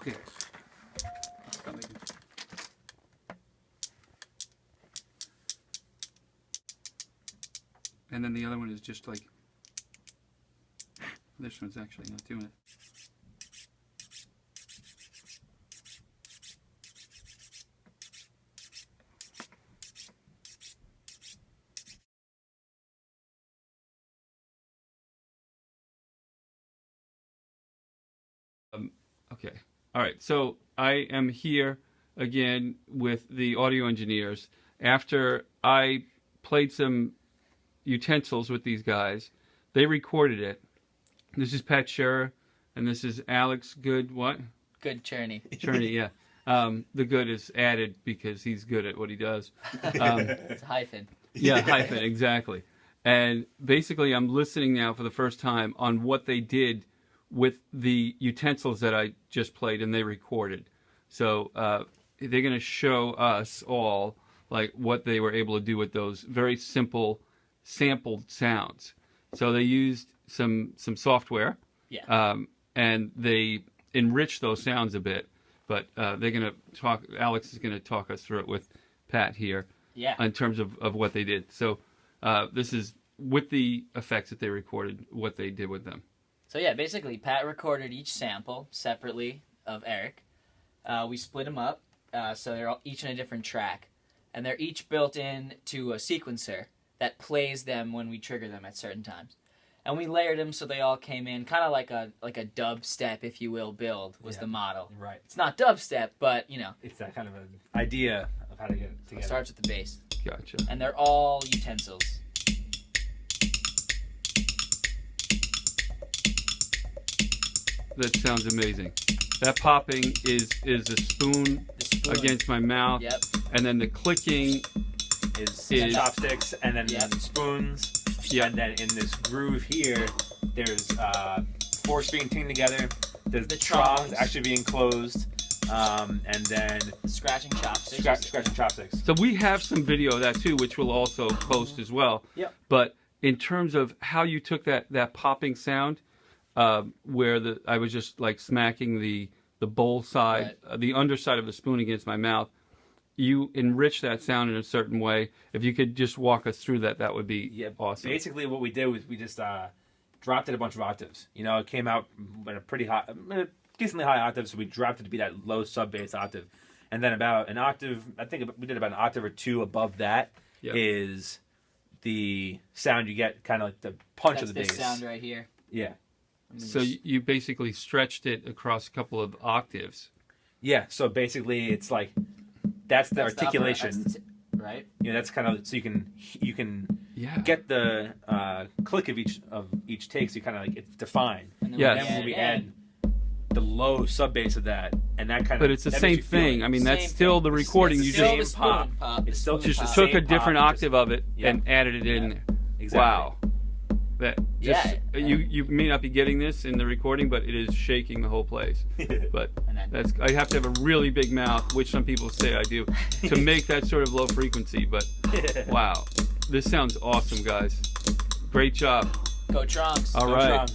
Okay. Stop making. And then the other one is just like, this one's actually not doing it. Okay. All right. So I am here again with the audio engineers. After I played some utensils with these guys, they recorded it. This is Pat Scherer, and this is Alex Good. What? Good Cherney. Cherney, yeah. The good is added because he's good at what he does. It's a hyphen. Yeah, hyphen, exactly. And basically, I'm listening now for the first time on what they did with the utensils that I just played and they recorded. So they're going to show us all like what they were able to do with those very simple sampled sounds. So they used some software, yeah, and they enriched those sounds a bit. But they're going to talk. Alex is going to talk us through it with Pat here, yeah, in terms of what they did. So this is with the effects that they recorded, what they did with them. So yeah, basically Pat recorded each sample separately of Eric. We split them up, so they're all, each in a different track, and they're each built in to a sequencer that plays them when we trigger them at certain times. And we layered them so they all came in kind of like a dubstep, if you will, build was the model. Right. It's not dubstep, but you know. It's that kind of an idea of how to get it together. It starts with the bass. Gotcha. And they're all utensils. That sounds amazing. That popping is a spoon, against my mouth. Yep. And then the clicking is chopsticks, and then spoons. Yep. And then in this groove here, there's forks being tuned together. There's the trongs actually being closed. And then scratching chopsticks. Scratching chopsticks. So we have some video of that too, which we'll also post as well. Yep. But in terms of how you took that popping sound, where I was just like smacking the bowl side, the underside of the spoon against my mouth, you enrich that sound in a certain way. If you could just walk us through that, that would be awesome. Basically, what we did was we just dropped it a bunch of octaves. You know, it came out at a pretty high, decently high octave, so we dropped it to be that low sub bass octave, and then about an octave. I think we did about an octave or two above that is the sound you get, kind of like the punch of the bass. This sound right here. Yeah. So you basically stretched it across a couple of octaves. Yeah. So basically, it's like that's the articulation, right? You know, that's kind of so you can get the click of each take, so you kind of like it's defined. And then when we add the low sub bass of that, and that kind of. But it's the same thing. I mean, that's still the recording. It's you still just pop. It's still just took a different octave of it and added it in there. Exactly. Wow. That just you may not be getting this in the recording, but it is shaking the whole place. But that's I have to have a really big mouth, which some people say I do, to make that sort of low frequency. But wow, this sounds awesome, guys. Great job. Go Trongs. All right.